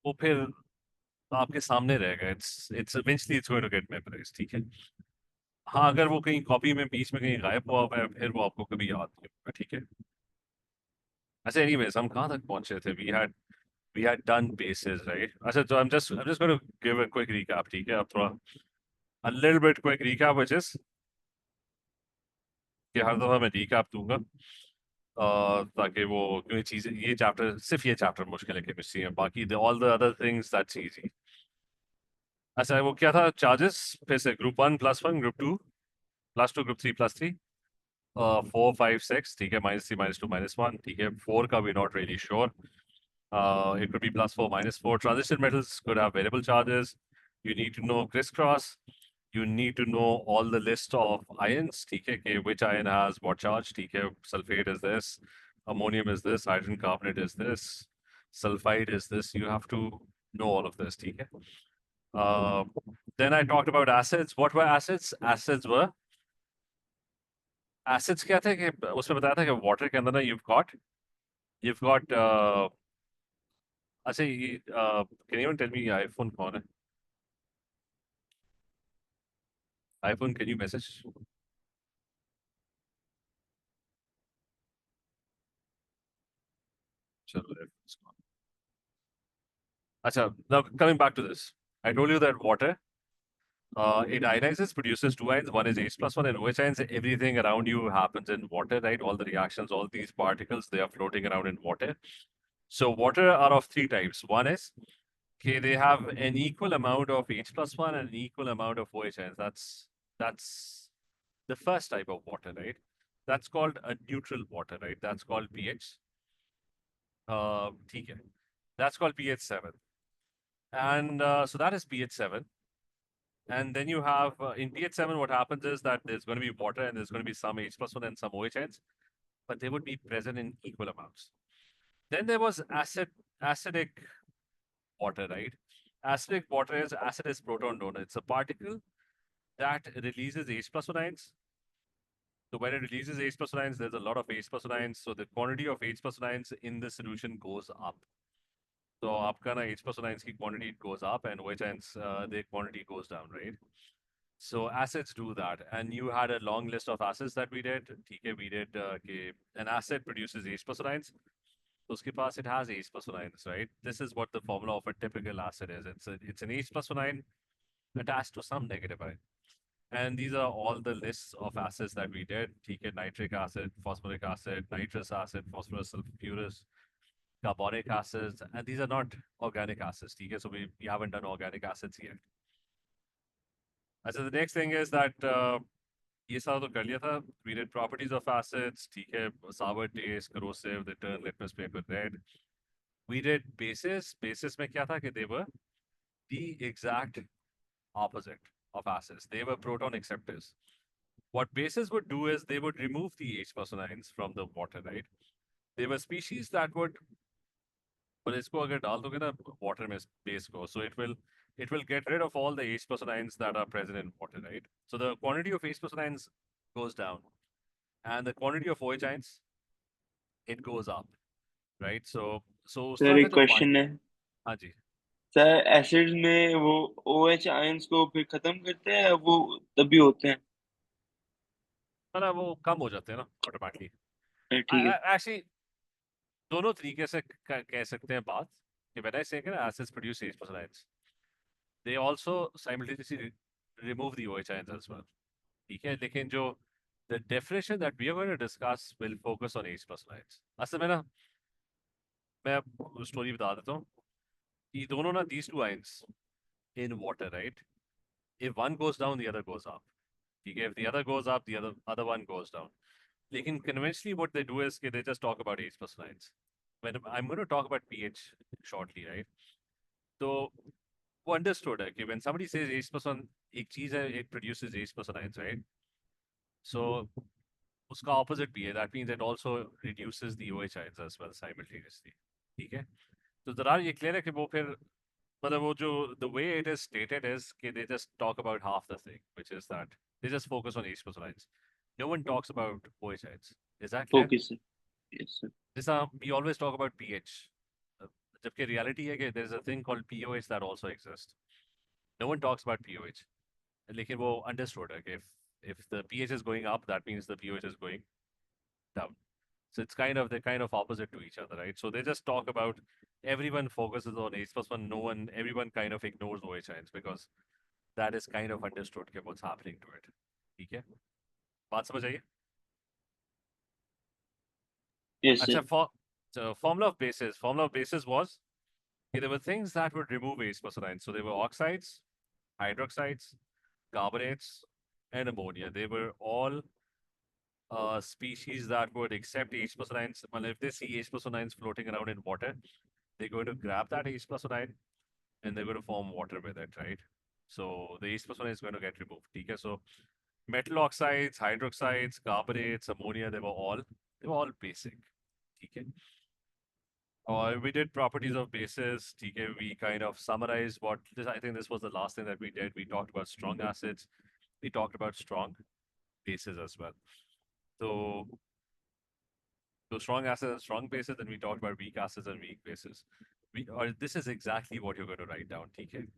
वो फिर आपके सामने रहेगा। It's eventually it's going to get memorize, ठीक है। हाँ, अगर वो कहीं कॉपी में बीच में कहीं गायब हुआ है फिर वो आपको कभी याद नहीं होगा, ठीक है। अच्छा, एनीवेज हम कहाँ तक पहुंचे थे? We had done basis, right? अच्छा, तो I'm just going to give a quick recap, ठीक है। अब थोड़ा a little bit quick recap, which is कि हर दफा मैं recap दूंगा ताकि वो, क्योंकि चीजें, ये चैप्टर, सिर्फ ये चैप्टर मुश्किल है केमिस्ट्री में, बाकी all the other things that's easy. अच्छा, वो क्या था चार्जेस? फिर से ग्रुप 1+1, ग्रुप 2+2, ग्रुप 3+3, 4, 5, 6, ठीक है, -3, -2, -1, ठीक है। 4 का we not really sure. It could be +4, -4. Transition metals could have variable charges. You need to know crisscross. You need to know all the list of ions, ठीक है, कि which ion has what charge, ठीक है। Sulfate is this, ammonium is this, hydrogen carbonate is this, sulfide is this. You have to know all of this, ठीक है। Uh, then I talked about acids. What were acids? Acids क्या थे कि उसमें बताया था कि water के अंदर ना you've got अच्छा, ये can you tell me iPhone कौन है? iPhone, can you message? चलो, iPhone's gone. अच्छा, now coming back to this, I told you that water, it ionizes, produces two ions. One is H+1 and OH ions. Everything around you happens in water, right? All the reactions, all these particles, they are floating around in water. So water are of three types. One is, okay, they have an equal amount of H+1 and an equal amount of OH ions. That's the first type of water, right? That's called a neutral water, right? That's called pH. ठीक है. That's called pH 7. And so that is pH 7. And then you have, in pH 7, what happens is that there's going to be water and there's going to be some H+1 and some OH ions, but they would be present in equal amounts. Then there was acidic water, right? Acidic water is, acid is proton donor. It's a particle that releases H+1 ions. So when it releases H+1 ions, there's a lot of H+1 ions. So the quantity of H+1 ions in the solution goes up. So आपका ना H+1 ions की quantity goes up and OH ions their quantity goes down, right? So acids do that, and you had a long list of acids that we did. ठीक है, we did an acid produces H+1 ions. So उसके पास it has H+1 ions, right? This is what the formula of a typical acid is. It's an H+1 ion attached to some negative ion. And these are all the lists of acids that we did. ठीक है, nitric acid, phosphoric acid, nitrous acid, phosphorus sulfurous, carbonic acids, and these are not organic acids. ठीक है, so we haven't done organic acids yet. So the next thing is that ये सारा तो कर लिया था. We did properties of acids, ठीक है, sour taste, corrosive, they turn litmus paper red. We did bases. Bases में क्या था कि they were the exact opposite of acids. They were proton acceptors. What bases would do is they would remove the H+ ions from the water, right? They were species that would, but इसको अगर डाल दोगे ना water में base को, so it will get rid of all the H+ ions that are present in water, right? So the quantity of H+ ions goes down, and the quantity of OH ions, it goes up, right? So उस sir तरह का एक जो question है। हाँ जी। Sir acid में वो OH ions को फिर खत्म करते हैं, वो तभी होते हैं? ना वो कम हो जाते हैं ना ऑटोमेटिकली। ठीक है। एक्चुअली दोनों तरीके से कह सकते हैं बात कि when I say कि ना acids produce H+ ions, they also simultaneously remove the OH ions as well. ठीक है, लेकिन जो the definition that we are going to discuss will focus on H+ ions. असल में ना मैं स्टोरी बता देता हूँ कि दोनों ना these two ions in water, right? If one goes down, the other goes up. ठीक है, if the other goes up, the other one goes down. लेकिन conventionally what they do is कि they just talk about H+ ions. When I'm going to talk about pH shortly, right? So वो understood है कि when somebody says H+, एक चीज है, it produces H+ ions, right? So उसका opposite भी है. That means it also reduces the OH ions as well simultaneously. ठीक है, तो जरा ये clear है कि वो फिर मतलब वो जो the way it is stated is कि they just talk about half the thing, which is that they just focus on H+ ions. No one talks about OH ions. Is that clear? Okay sir. Yes sir. This we always talk about pH. जबकि reality है कि there is a thing called POH that also exists. No one talks about POH. लेकिन वो understood है कि if the pH is going up, that means the POH is going down. So it's kind of they're kind of opposite to each other, right? So they just talk about everyone focuses on H plus one, no one, everyone kind of ignores OH ions because that is kind of understood कि what's happening to it. ठीक है? बात समझ आइए? Yes, sir. अच्छा, so formula of bases was there were things that would remove H plus ions. So there were oxides, hydroxides, carbonates, and ammonia. They were all species that would accept H plus ions. Well, if they see H plus ions floating around in water, they're going to grab that H plus ion and they're going to form water with it, right? So the H plus ion is going to get removed. Okay? So metal oxides, hydroxides, carbonates, ammonia, they were all basic. Okay? We did properties of bases. Okay? We kind of summarized what this. I think this was the last thing that we did. We talked about strong acids. We talked about strong bases as well. So strong acids and strong bases, then we talked about weak acids and weak bases. Or this is exactly what you're going to write down, TK.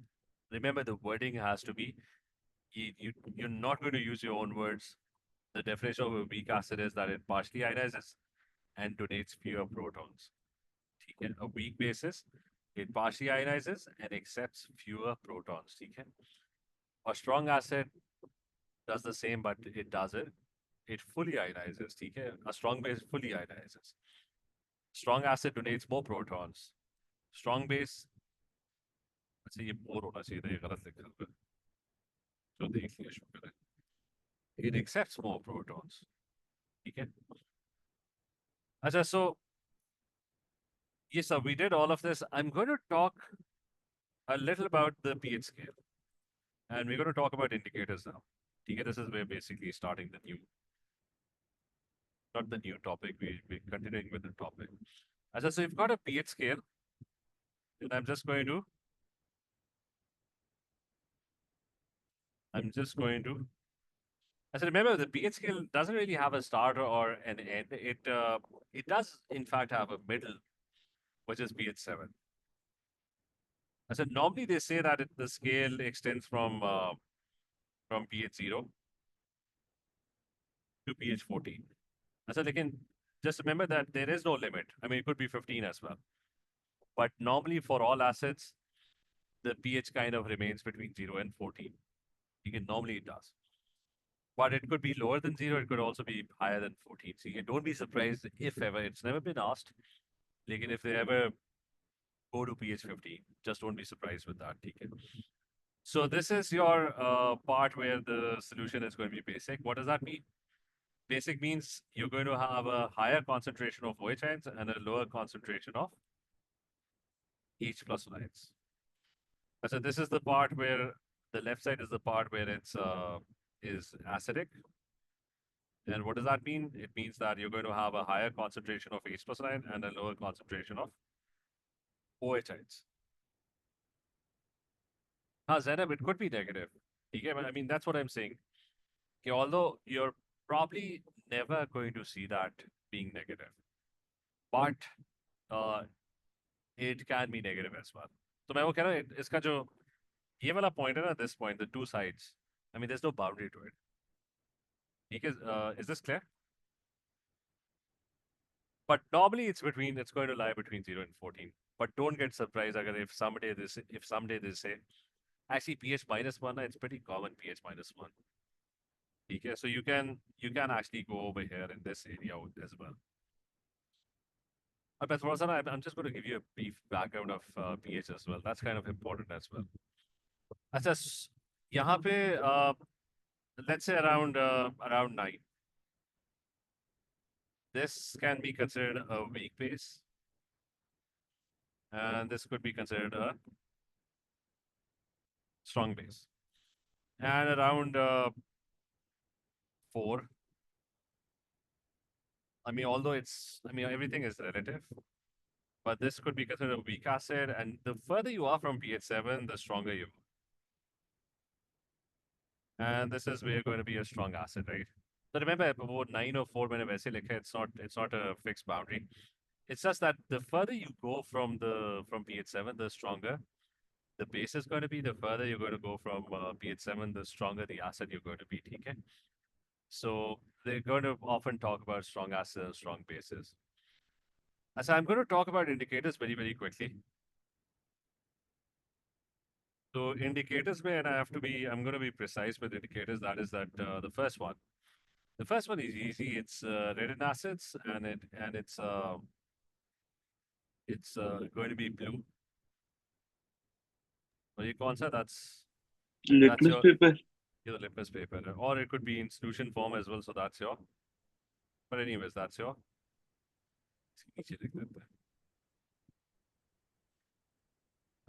Remember, the wording has to be, you're not going to use your own words. The definition of a weak acid is that it partially ionizes and donates fewer protons. TK. A weak basis, it partially ionizes and accepts fewer protons. TK. A strong acid does the same, but it fully ionizes. TK. A strong base fully ionizes. Strong acid donates more protons. Strong base, अच्छा ये more होना चाहिए था, ये गलत लिखा हुआ है, जो देख लिया शुक्र है. It accepts more protons. ठीक है. अच्छा, so yes, sir, we did all of this. I'm going to talk a little about the pH scale, and we're going to talk about indicators now. ठीक है. This is where basically starting the new, not the new topic. We're continuing with the topic. अच्छा, so you've got a pH scale, and I'm just going to I said, remember, the pH scale doesn't really have a start or an end. It does, in fact, have a middle, which is pH 7. I said, normally they say that the scale extends from pH 0 to pH 14. I said, again, just remember that there is no limit. I mean, it could be 15 as well. But normally for all acids, the pH kind of remains between 0 and 14. Again, normally it does. But it could be lower than 0. It could also be higher than 14. So you don't be surprised if ever, it's never been asked. Like if they ever go to pH 15, just don't be surprised with that. Okay? So this is your part where the solution is going to be basic. What does that mean? Basic means you're going to have a higher concentration of OH ions and a lower concentration of H plus ions. So this is the part where the left side is the part where it's is acidic. And what does that mean? It means that you're going to have a higher concentration of H plus ion and a lower concentration of OH ions. Zainab, it could be negative. Okay? I mean, that's what I'm saying. Okay, although you're probably never going to see that being negative, but uh, it can be negative as well. So मैं वो कह रहा हूँ इसका जो ये वाला point है ना, this point, the two sides. I mean, there's no boundary to it. Because is this clear? But normally it's going to lie between 0 and 14. But don't get surprised if someday they say actually pH minus 1, it's pretty common pH minus 1. Okay, so you can actually go over here in this area as well. But Rosanna, I'm just going to give you a brief background of pH as well. That's kind of important as well. अच्छा, यहाँ पे let's say around 9. This can be considered a weak base, and this could be considered a strong base. And around 4. I mean, although everything is relative, but this could be considered a weak acid. And the further you are from pH 7, the stronger you are. And this is where you're going to be a strong acid, right? So remember, about 9 or 4 मैंने वैसे लिखा है, it's not a fixed boundary. It's just that the further you go from pH 7, the stronger the base is going to be. The further you're going to go from pH 7, the stronger the acid you're going to be. Okay. So they're going to often talk about strong acids and strong bases. So I'm going to talk about indicators very, very quickly. So indicators may, and I'm going to be precise with indicators. That is that the first one. The first one is easy. It's resin acids, and it's going to be blue. What do you call that? That's litmus paper. your litmus paper, or it could be in solution form as well. So that's your. But anyways, that's your.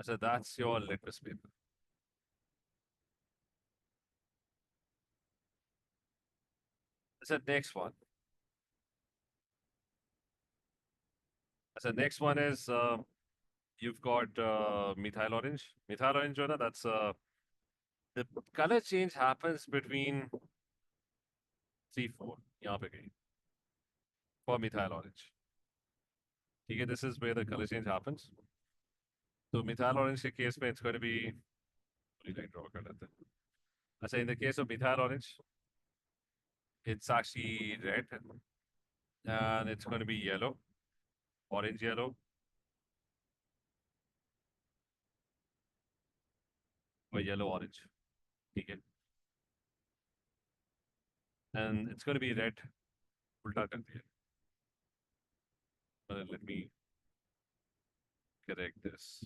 So that's your litmus paper. So next one. So next one is you've got methyl orange. Methyl orange, Jonah, that's the color change happens between 3, 4. यहाँ पे कहीं for methyl orange. ठीक है, this is where the color change happens. So methyl orange के case में it's going to be line draw कर लेते हैं. अच्छा, in the case of methyl orange, it's actually red, and it's going to be yellow, orange yellow, or yellow orange. ठीक है, and it's going to be red. उल्टा कर दिया. Let me correct this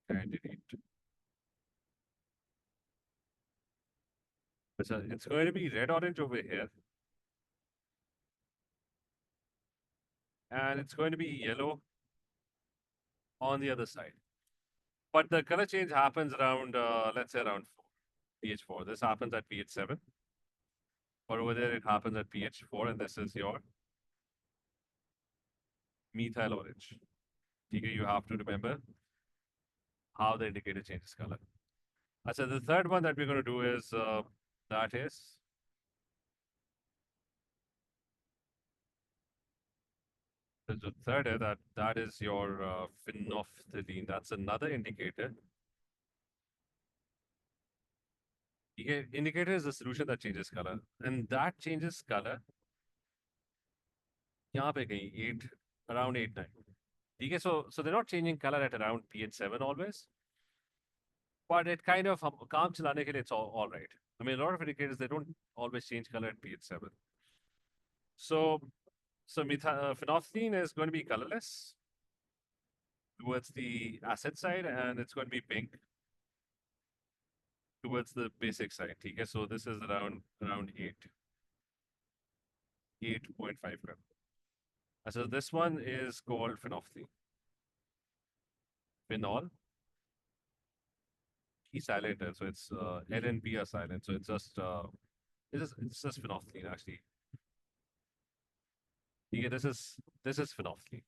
and delete. So it's going to be red orange over here, and it's going to be yellow on the other side. But the color change happens around, let's say around 4, pH 4. This happens at pH 7. But over there, it happens at pH 4, and this is your methyl orange. Okay, you have to remember how the indicator changes color. So the third one that we're going to do is, that is, the third is that is your phenolphthalein. That's another indicator. Okay, indicator is the solution that changes color, and that changes color. यहाँ पे कहीं 8, around 8, 9. Okay, so they're not changing color at around pH 7 always, but it kind of काम चलाने के लिए it's all right. I mean, a lot of indicators they don't always change color at pH 7. So phenolphthalein is going to be colorless towards the acid side, and it's going to be pink towards the basic side. Okay, so this is around 8.5. So this one is called phenolphthalein. Phenol, P silent, so it's L and P are silent, so it's just phenolphthalein actually. Okay, this is phenolphthalein.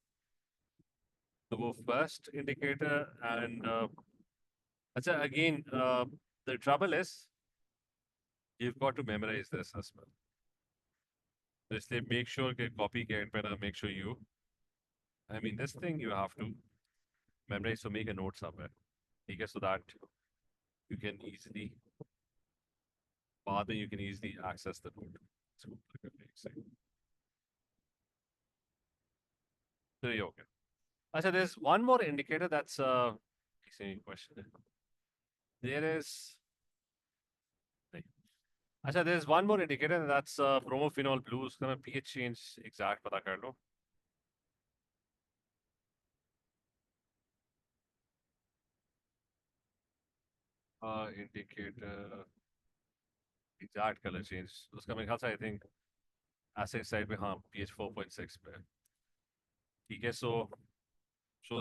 So first indicator, and again, the trouble is you've got to memorize this as well. So make sure get copy get better. Make sure I mean, this thing you have to memorize. So make a note somewhere. Okay, so that you can easily, you can easily access the note. So there you go. Okay. There's one more indicator that's question. There is. there's one more indicator, and that's bromophenol blue. उसका pH change exact पता कर लो. Indicator exact color change. उसका मेरे ख्याल से I think acid side पे हाँ pH 4.6 पे. ठीक है, so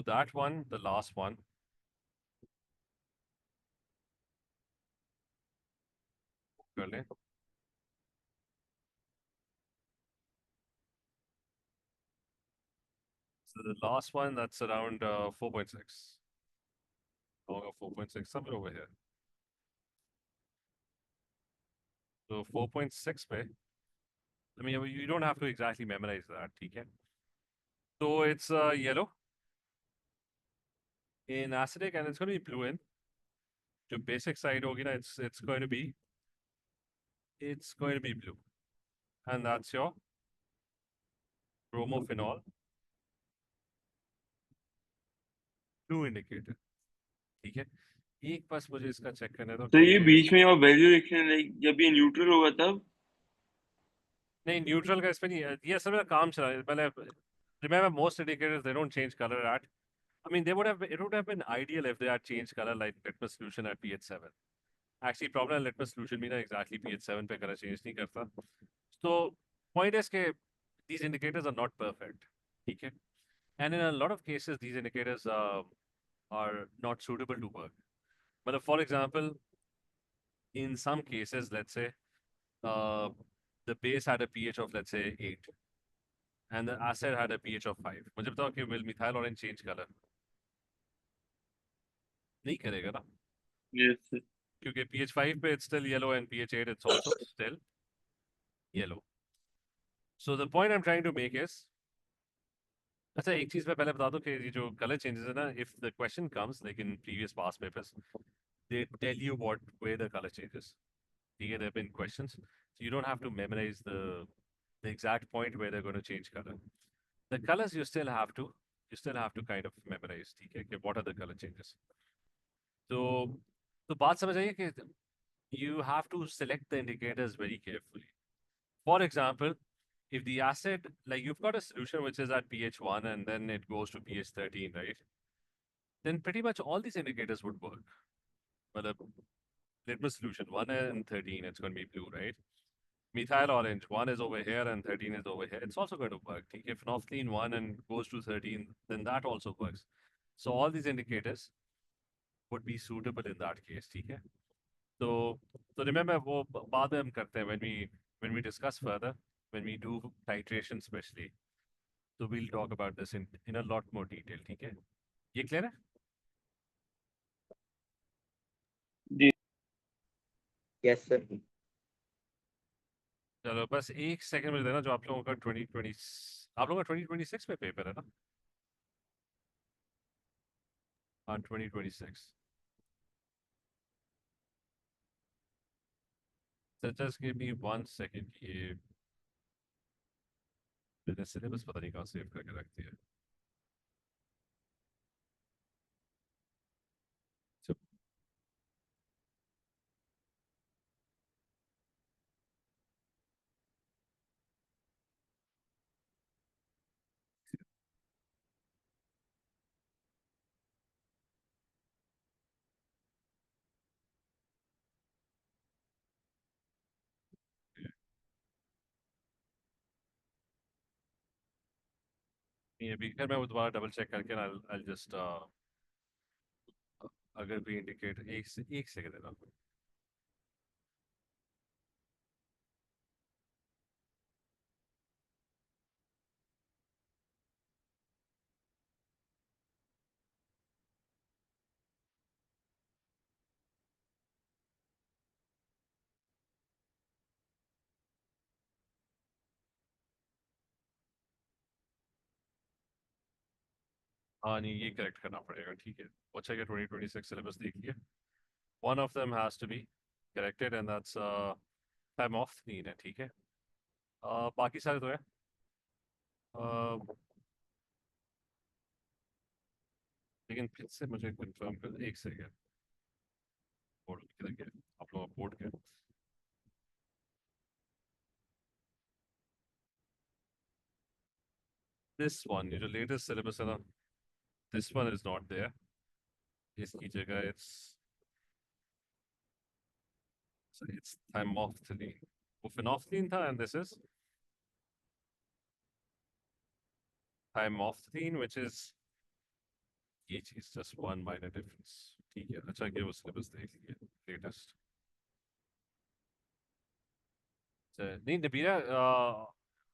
that one, the last one. कर लें. So the last one, that's around 4.6. 4.6, somewhere over here. So 4.6 पे, I mean, you don't have to exactly memorize that, ठीक है? So it's yellow in acidic, and it's going to be blue in. जो basic side होगी ना, it's going to be blue, and that's your bromophenol blue indicator. ठीक है, एक बस मुझे इसका चेक करने दो तो कि ये बीच में आप वैल्यू लिखने लाइक जब ये न्यूट्रल होगा तब। नहीं, न्यूट्रल का इसमें नहीं है, ये असल में काम चला है पहले। Remember, most indicators they don't change color at. I mean, it would have been ideal if they had changed color like litmus solution at pH 7. Actually, problem है litmus solution भी ना exactly pH 7 पे color change नहीं करता. So point is कि these indicators are not perfect. ठीक है, and in a lot of cases these indicators are not suitable to work. But for example, in some cases, let's say uh, the base had a pH of let's say 8 and the acid had a pH of 5. मुझे बताओ कि will methyl orange change color? नहीं करेगा ना, Yes. क्योंकि pH 5 पे it's still yellow and pH 8 it's also still yellow. So the point I'm trying to make is, अच्छा एक चीज मैं पहले बता दूं कि ये जो color changes है ना, if the question comes like in previous past papers, they tell you where the color changes. ठीक है, there have been questions, so you don't have to memorize the exact point where they're going to change color. The colors you still have to kind of memorize. ठीक है, कि what are the color changes. तो बात समझ आइए कि you have to select the indicators very carefully. For example, if the acid, like you've got a solution which is at pH 1 and then it goes to pH 13, right? Then pretty much all these indicators would work. But a litmus solution 1 and 13, it's going to be blue, right? Methyl orange, 1 is over here and 13 is over here. It's also going to work. If phenolphthalein 1 and goes to 13, then that also works. So all these indicators would be suitable in that case. ठीक है? So remember वो बाद में हम करते हैं when we discuss further, when we do titration especially. So we'll talk about this in a lot more detail. ठीक है? ये clear है? जी। Yes sir. चलो बस एक सेकंड मुझे देना, जो आप लोगों का 2020 आप लोगों का 2026 में पेपर है ना? हाँ 2026. So just give me 1 second. ये मैंने सिलेबस पता नहीं कहाँ सेव करके रख दिया. So, ये अभी खैर मैं वो दोबारा डबल चेक करके ना I'll just अगर भी इंडिकेट एक सेकंड देना. हाँ नहीं, ये करेक्ट करना पड़ेगा. ठीक है, अच्छा क्या 2026 सिलेबस देख लिया. One of them has to be corrected and that's time off नहीं है. ठीक है, बाकी सारे तो है. लेकिन फिर से मुझे कंफर्म कर, एक सेकंड. बोर्ड किधर गया आप लोग? बोर्ड के this one, ये जो latest syllabus है ना, this one is not there. इसकी जगह it's thymophthalein. वो phenolphthalein था and this is thymophthalein, which is ये चीज just one minor difference. ठीक है, अच्छा कि वो syllabus देख लिया latest. नहीं नबीरा,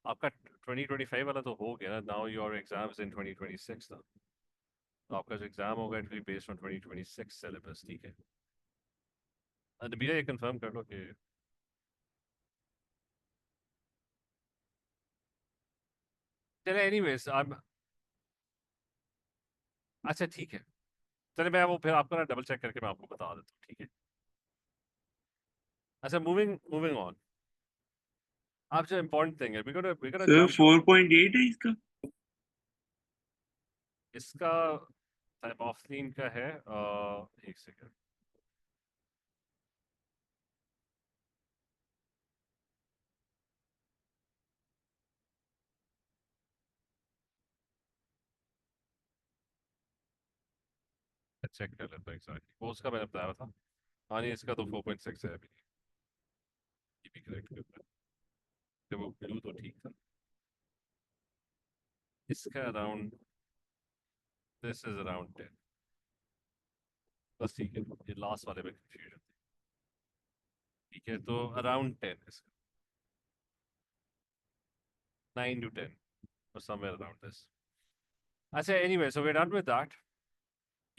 आपका 2025 वाला तो हो गया ना. नाउ योर एग्जाम्स इन 2026 ना, तो आपका जो एग्जाम होगा it will be based on 2026 syllabus. ठीक है, नबीरा ये कंफर्म कर लो कि चले. एनीवेज अच्छा ठीक है, चलिए मैं वो फिर आपको ना डबल चेक करके मैं आपको बता देता हूँ, ठीक है। अच्छा, मूविंग मूविंग ऑन। आप जो इम्पोर्टेंट थिंग है, we gonna sir jump to 4.8 है इसका। इसका टाइप ऑफ क्लीन का है, एक सेकेंड। चेक कर लेता हूँ एग्जैक्टली, वो उसका मैंने बताया था। हाँ नहीं, इसका तो 4.6 है अभी, ये भी करेक्ट करता है, तो वो ब्लू तो ठीक था। इसका अराउंड, दिस इज अराउंड 10, बस ठीक है, ये लास्ट वाले में कंफ्यूजन थी। ठीक है, तो अराउंड 10 इसका, 9 to 10 or somewhere around this. अच्छा, anyway, so we're done with that.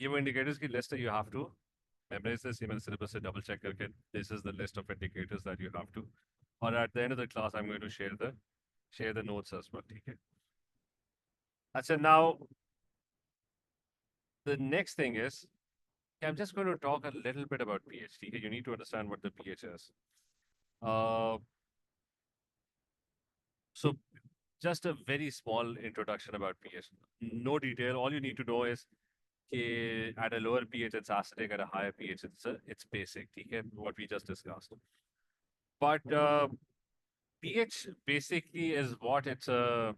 ये वो indicators की list है, you have to memorize this. ये मैंने syllabus से double check करके, this is the list of indicators that you have to, or at the end of the class I'm going to share the notes as well, ठीक है। अच्छा, now the next thing is, I'm just going to talk a little bit about pH, ठीक है। You need to understand what the pH is. Uh, so just a very small introduction about pH. No detail. All you need to know is at a lower pH it's acidic, at a higher pH it's basic. Okay, what we just discussed. But pH basically is what, it's a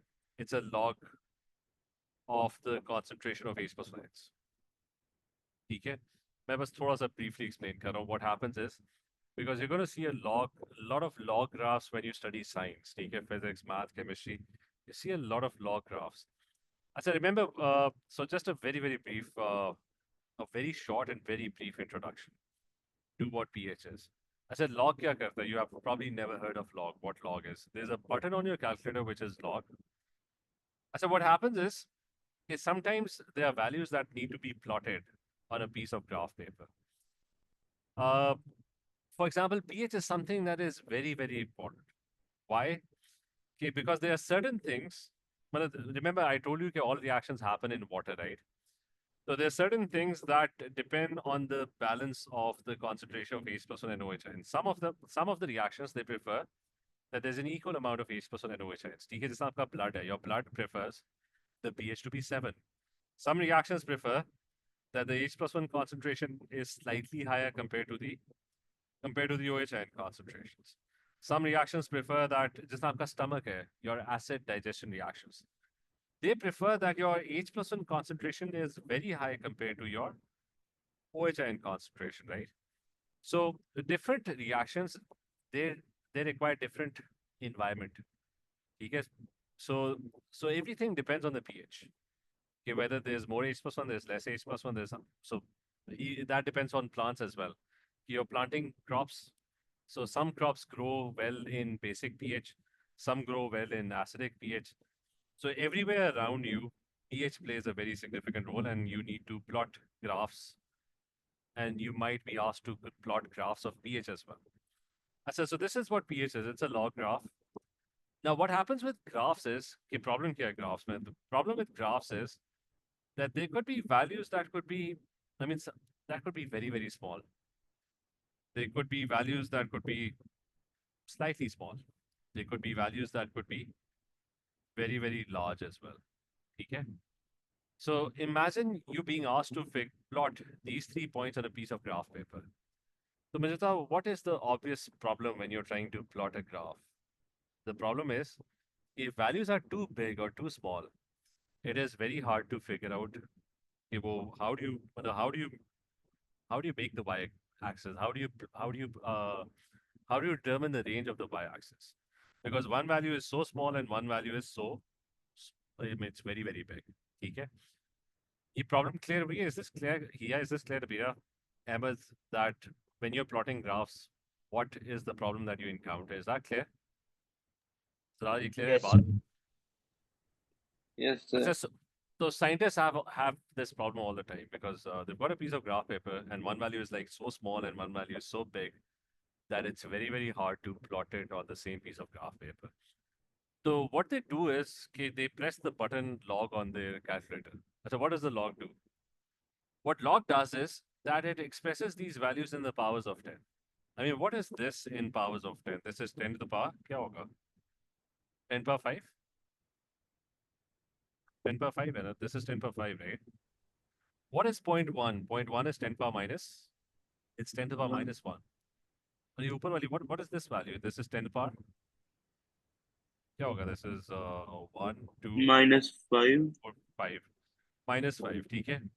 log of the concentration of H plus ions. ठीक है, मैं बस थोड़ा सा briefly explain कर रहा हूँ what happens is, because you're going to see a lot of log graphs when you study science, ठीक है, physics, math, chemistry, you see a lot of log graphs. So remember, so just a very brief, a very short and very brief introduction to what pH is. I said log kya karta hai? You have probably never heard of log. What log is? There's a button on your calculator which is log. So what happens is sometimes there are values that need to be plotted on a piece of graph paper. Uh, for example, pH is something that is very important. Why? Okay, because there are certain things. Remember, I told you that all reactions happen in water, right? So there are certain things that depend on the balance of the concentration of H plus one and OH ions. Some of the reactions they prefer that there's an equal amount of H plus one and OH ions. ठीक है, जैसे आपका blood है, your blood prefers the pH to be 7. Some reactions prefer that the H plus one concentration is slightly higher compared to the OH ion concentrations. Some reactions prefer that जैसे आपका stomach है, your acid digestion reactions, they prefer that your H plus one concentration is very high compared to your OH ion concentration, right? So the different reactions, they they require different environment. Okay? So everything depends on the pH. Okay, whether there's more H plus one, there's less H plus one, there's some, so that depends on plants as well. You're planting crops, so some crops grow well in basic pH, some grow well in acidic pH. So everywhere around you, pH plays a very significant role, and you need to plot graphs, and you might be asked to plot graphs of pH as well. So this is what pH is. It's a log graph. Now, what happens with graphs is, the problem here, graphs, man. The problem with graphs is that there could be values that could be, I mean, that could be very small. There could be values that could be slightly small. There could be values that could be very large as well. Okay? So imagine you being asked to plot these 3 points on a piece of graph paper. So Mijita, what is the obvious problem when you're trying to plot a graph? The problem is, if values are too big or too small, it is very hard to figure out, well, how do you make the y-axis? How do you determine the range of the y-axis? Because one value is so small and one value is it's very big. Okay? The problem clear हुई है? Is this clear? Yeah, is this clear to Bira? Ahmed, that when you're plotting graphs, what is the problem that you encounter? Is that clear? Siraj, ये clear है Yes, sir. बात? Yes, sir. So scientists have this problem all the time because they've got a piece of graph paper and one value is like so small and one value is so big that it's very hard to plot it on the same piece of graph paper. So what they do is, okay, they press the button log on their calculator. So what does the log do? What log does is that it expresses these values in the powers of 10. I mean, what is this in powers of 10? This is 10 to the power. क्या होगा? 10 power 5? 10 power 5 है ना? This is 10 power 5, right? What is 0.1? 0.1 is 10 power minus. It's 10 to the power minus 1. और ये ऊपर वाली, what is this value? This is 10 to the power. क्या होगा? This is 1, 2, -5. 4, 5. -5, ठीक है?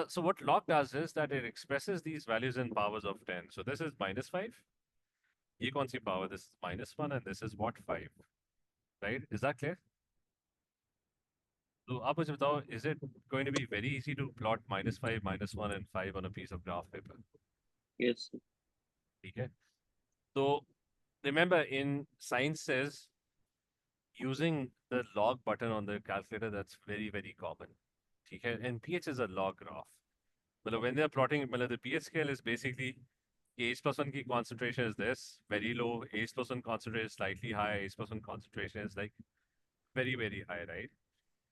So what log does is that it expresses these values in powers of 10. So this is -5. ये कौन सी power? This is -1 and this is what? 5. Right? Is that clear? So आप मुझे बताओ, is it going to be very easy to plot -5, -1 and 5 on a piece of graph paper? Yes, sir. ठीक है? So remember in sciences, using the log button on the calculator, that's very, very common. ठीक है? And pH is a log graph. But when they're plotting, the pH scale is basically H plus 1 key concentration is this, very low. H plus 1 concentration is slightly high. H plus 1 concentration is like very, very high, right?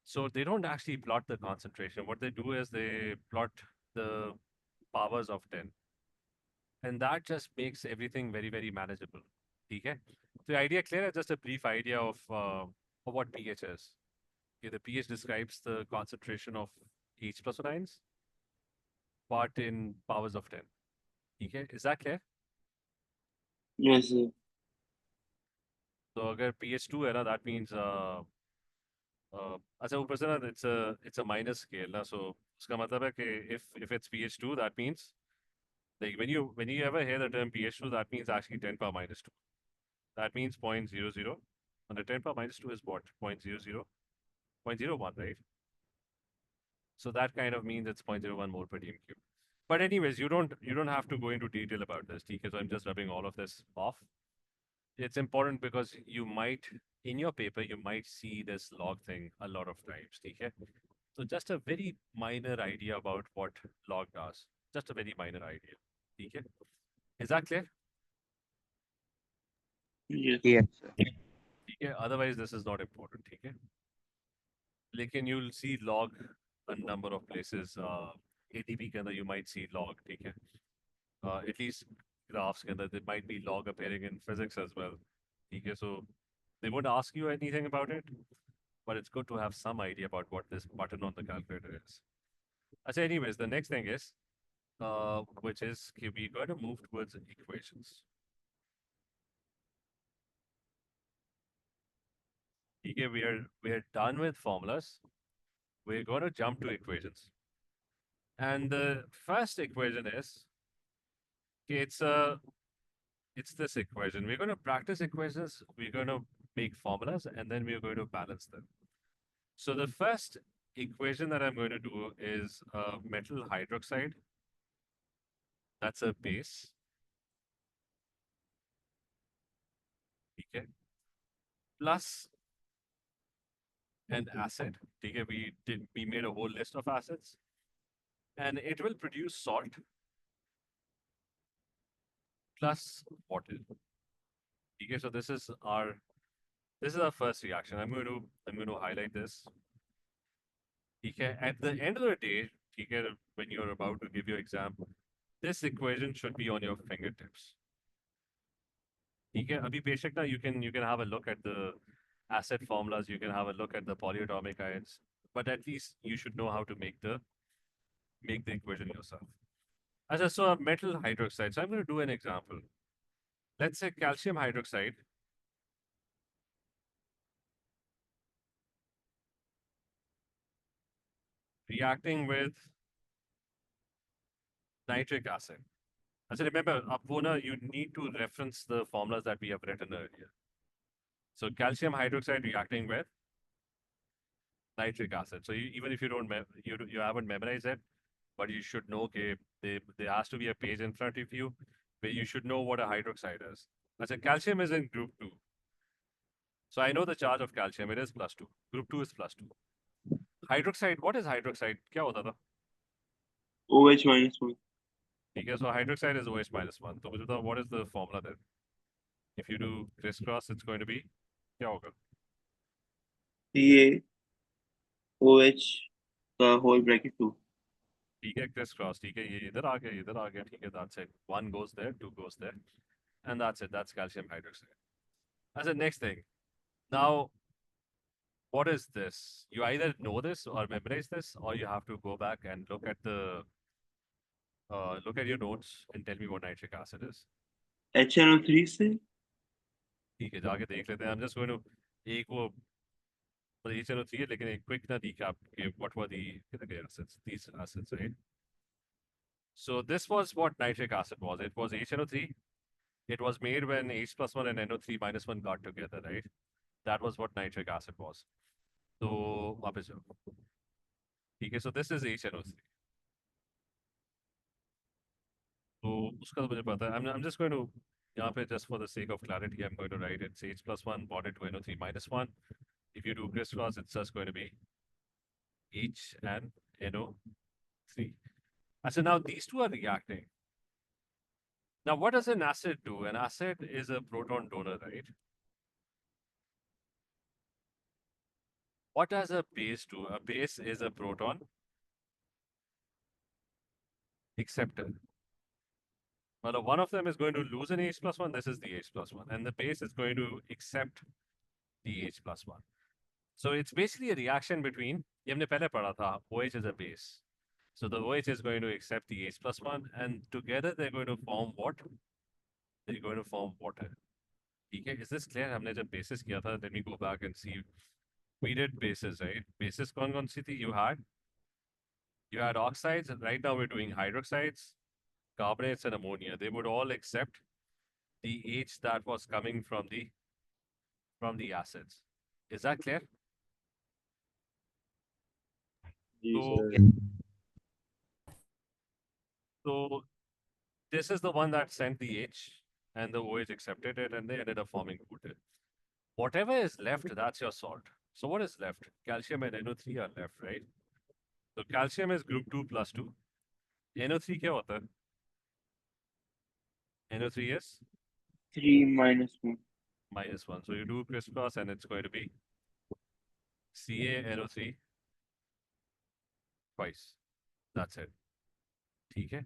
So they don't actually plot the concentration. What they do is they plot the powers of 10. And that just makes everything very, very manageable. Okay? The idea clear? Just a brief idea of what pH is. Okay, the pH describes the concentration of H plus 1 ions, but in powers of 10. Okay? Is that clear? Yes, sir. So अगर pH 2 है ना, that means अच्छा ऊपर से ना it's a minus scale ना, so उसका मतलब है कि if it's pH 2, that means like when you ever hear the term pH 2, that means actually 10 power minus 2. That means 0.00, and the 10 power minus 2 is what? 0.00, 0.01, right? So that kind of means it's 0.01 mole per dm cube. But anyways, you don't have to go into detail about this, okay? So I'm just rubbing all of this off. It's important because you might, in your paper, you might see this log thing a lot of times, okay? So just a very minor idea about what log does. Just a very minor idea, okay? Is that clear? Yes. Yes, sir. Okay? Otherwise, this is not important, okay? Like, you'll see log a number of places. ATP के अंदर you might see log, ठीक है? At least graphs के अंदर there might be log appearing in physics as well. ठीक है? So they won't ask you anything about it, but it's good to have some idea about what this button on the calculator is. So anyways, the next thing is, which is we're going to move towards equations. Okay, we are done with formulas. We're going to jump to equations. And the first equation is, okay, it's this equation. We're going to practice equations, we're going to make formulas, and then we're going to balance them. So the first equation that I'm going to do is metal hydroxide. That's a base. Okay. Plus an acid. Okay, we made a whole list of acids. And it will produce salt plus water. Okay, so this is our first reaction. I'm going to highlight this. Okay, at the end of the day, okay, when you're about to give your exam, this equation should be on your fingertips. Okay, abhi beshak na, you can have a look at the acid formulas, you can have a look at the polyatomic ions, but at least you should know how to make the equation yourself. As I saw metal hydroxide, so I'm going to do an example. Let's say calcium hydroxide reacting with nitric acid. As I remember, Apona, you need to reference the formulas that we have written earlier. So calcium hydroxide reacting with nitric acid. So even if you don't you haven't memorized it, but you should know okay, there has to be a page in front of you where you should know what a hydroxide is. I said calcium is in group 2. So I know the charge of calcium, it is +2. Group 2 is +2. Hydroxide, what is hydroxide? क्या होता था? OH -1. Okay, so hydroxide is OH -1. So मुझे बताओ, what is the formula then? If you do crisscross, it's going to be क्या होगा? CaOH का whole bracket 2. ठीक है, क्रिस क्रॉस, ठीक है, ये इधर आ गया, इधर आ गया, ठीक है, that's it. One goes there, two goes there, and that's it. That's calcium hydroxide. As a next thing, now what is this? You either know this or memorize this, or you have to go back and look at your notes and tell me what nitric acid is. HNO3 से ठीक है, जाके देख लेते हैं. I'm just going to एक वो HNO3 है, लेकिन एक quick ना recap के what were the acids, these acids, right? So this was what nitric acid was. It was HNO3. It was made when H plus 1 and NO3 minus 1 got together, right? That was what nitric acid was. So वापस जाओ. ठीक है, so this is HNO3. तो उसका तो मुझे पता है. I'm just going to यहाँ पे just for the sake of clarity, I'm going to write it's H plus 1 bonded to NO3 minus 1. If you do crisscross, it's just going to be H and NO3. So now these two are reacting. Now what does an acid do? An acid is a proton donor, right? What does a base do? A base is a proton acceptor. Well, one of them is going to lose an H plus 1. This is the H plus 1. And the base is going to accept the H plus 1. So it's basically a reaction between, ये हमने पहले पढ़ा था, OH is a base. So the OH is going to accept the H plus 1, and together they're going to form what? They're going to form water. Okay, is this clear? हमने जब bases किया था, let me go back and see. We did bases, right? Bases कौन सी थी? You had oxides, and right now we're doing hydroxides, carbonates, and ammonia. They would all accept the H that was coming from the acids. Is that clear? जी So, sir so this is the one that sent the H, and the OH accepted it, and they ended up forming water. Whatever is left, that's your salt. So what is left? Calcium and NO3 are left, right? So calcium is group 2 plus 2. NO3 क्या होता है? NO3 is 3 minus 1 minus 1. So you do crisscross and it's going to be CaNO3 twice. That's it. ठीक है?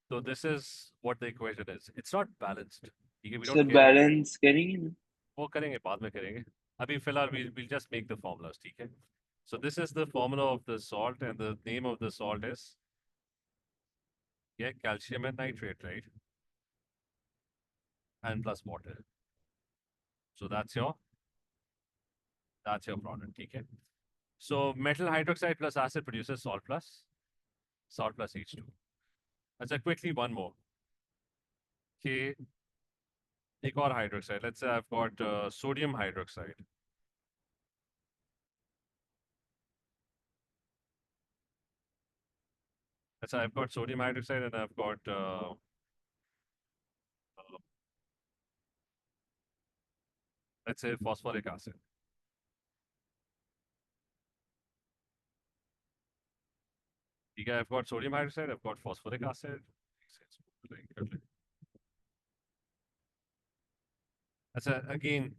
So this is what the equation is. It's not balanced. ठीक है? We sir don't care. Balance करेंगे ना वो करेंगे, बाद में करेंगे. अभी फिलहाल we'll just make the formulas, ठीक है? So this is the formula of the salt, and the name of the salt is calcium and nitrate, right? And plus water. So that's your product, okay? So metal hydroxide plus acid produces salt plus H2. Let's quickly one more. Okay, एक और hydroxide. Let's say I've got sodium hydroxide. Let's say I've got sodium hydroxide and I've got let's say phosphoric acid. Okay, I've got sodium hydroxide, I've got phosphoric acid. That's again,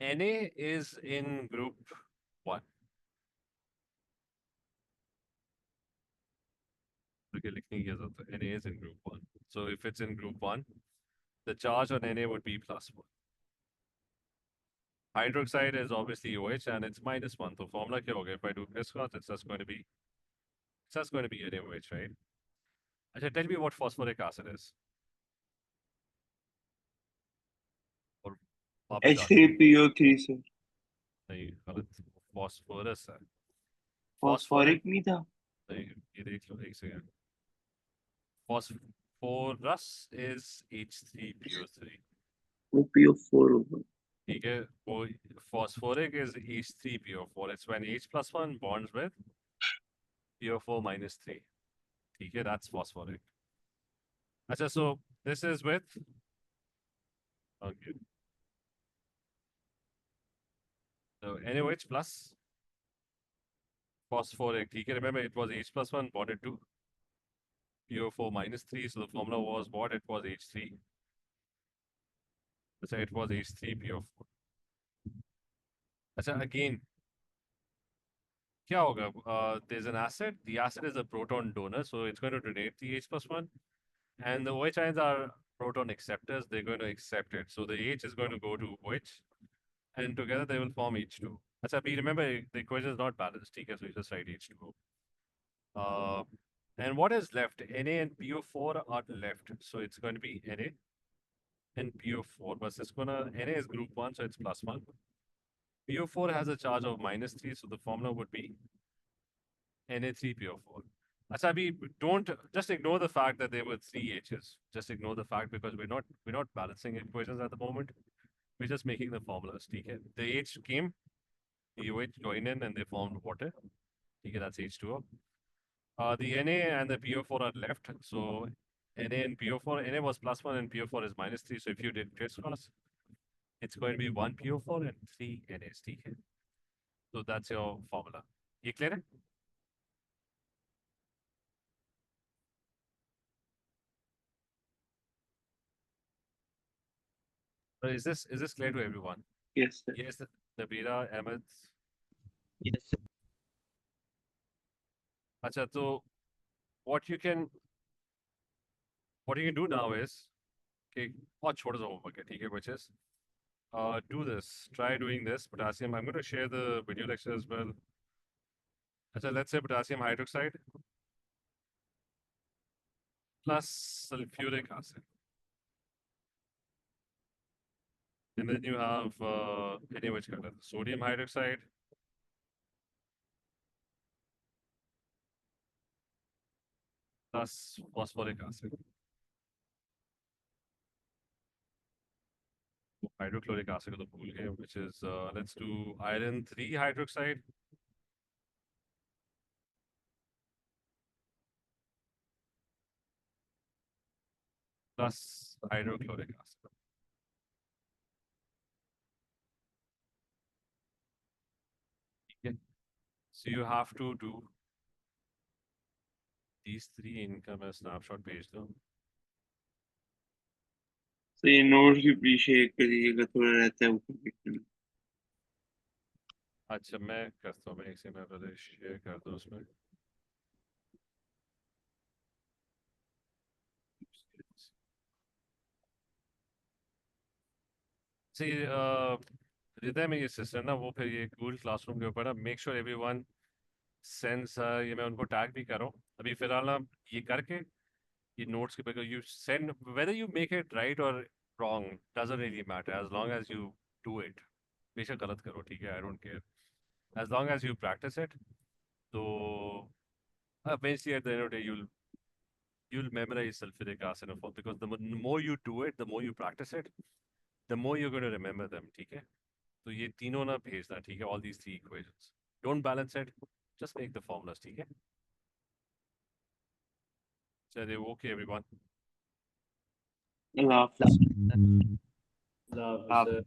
Na is in group 1. Okay, लिखने की जरूरत है. Na is in group 1. So if it's in group 1, the charge on Na would be plus 1. Hydroxide is obviously OH and it's minus 1. So formula क्या होगा? If I do crisscross, it's just going to be NaOH, right? अच्छा, tell me what phosphoric acid is. और वापस आ गया. H3PO3 sir नहीं, गलत. Phosphorus है. Phosphoric नहीं था नहीं, ये देख लो एक सेकंड. Phosphorus is H3PO3. वो PO4 होगा ठीक है, वो phosphoric is H3PO4. It's when H plus 1 bonds with PO4 minus 3. ठीक है, that's phosphoric. अच्छा, so this is with okay. So NaOH plus phosphoric. ठीक है, remember it was H plus 1 bonded to PO4 minus 3. So the formula was what? It was H3. So it was H3PO4. अच्छा, again, क्या होगा? There's an acid. The acid is a proton donor, so it's going to donate the H plus one. And the OH ions are proton acceptors. They're going to accept it. So the H is going to go to OH, and together they will form H2. Achha, remember the equation is not balanced. Okay, so you just write H2O. And what is left? Na and PO4 are left. So it's going to be Na and PO4. But it's gonna Na is group 1, so it's plus 1. PO4 has a charge of -3, so the formula would be Na3PO4. Achha, don't just ignore the fact that there were 3 H's. Just ignore the fact because we're not balancing equations at the moment. We're just making the formulas. Okay? The H came, the OH joined in, and they formed water. Okay, that's H2O. The Na and the PO4 are left. So Na and PO4, Na was +1 and PO4 is -3. So if you did crisscross, it's going to be 1 PO4 and 3 NAs. Okay? So that's your formula. You clear? So is this clear to everyone? Yes, sir. Yes, Nabila, Ahmed. Yes, sir. Acha, so what you can do now is, okay, watch what is the homework, okay, which is do this. Try doing this potassium. I'm going to share the video lecture as well. Acha, let's say potassium hydroxide plus sulfuric acid. And then you have any which color? Sodium hydroxide plus phosphoric acid. Hydrochloric acid of the pool here, which is let's do iron 3 hydroxide plus hydrochloric acid. Okay. So you have to do these 3 इनका मैं snapshot भेज दूँ. तो ये notes भी प्रीशेयर करिएगा, थोड़ा रहता है ऊपर देखने. अच्छा मैं करता हूँ, मैं इसे मैं पहले शेयर कर दूँ उसमें. See, हृदय में ये सिस्टम ना वो फिर ये गूगल क्लासरूम के ऊपर ना मेक श्योर एवरीवन सेंड्स, ये मैं उनको टैग भी कर रहा हूँ अभी फिलहाल ना ये करके ये नोट्स के because you send whether you make it right और wrong doesn't really matter as long as you do it. बेशक गलत करो, ठीक है, I don't care, as long as you practice it. तो eventually at the end of the day you'll memorize sulfuric acid and phosphoric because the more you do it, the more you practice it, the more you're going to remember them. ठीक है, तो ये तीनों ना भेजना, ठीक है, all these 3 equations. Don't balance it, just make the formulas. ठीक है, चलिए, okay everyone. अल्लाह हाफिज़. Love, sir.